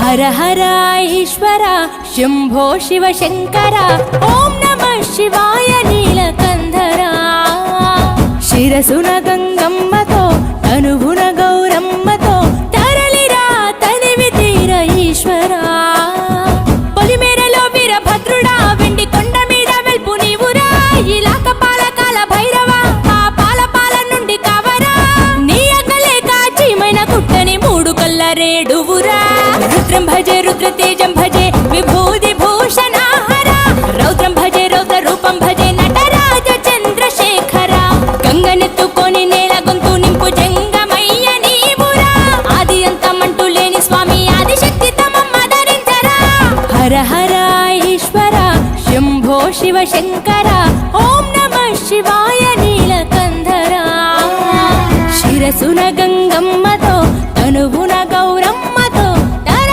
హర హర ఈశ్వర శంభో శివ శంకర ఓం నమః శివాయ నీలకంధర శిరసున గంగమ్మతో తనువున గౌరమ్మతో తరలిరా తనివి తీర ఈశ్వరా పొలిమేరలో వీరభద్రుడా వెండి కొండ మీద వెల్పు నీవురా ఇలాక పాలకాల భైరవ ఆ పాల నుండి కవరా నీ అగలే కాచీమైన కుట్టని మూడు కల్ల రేడువురా రుద్రం భజే రుద్ర తేజం భజే విభూతి భూషణాహర రౌద్రం భజే రౌద్ర రూపం భజే నటరాజ చంద్రశేఖర గంగనెత్తుకొని నేల గొంతు నింపు జంగమయ్య నీవురా ఆది అంతమంటూ లేని స్వామి ఆదిశక్తి తమమ్మ ధరించరా హర హర ఈశ్వర శంభో శివ శంకర ఓం నమః శివాయ నీలకంధర శిరసున గంగమ్మ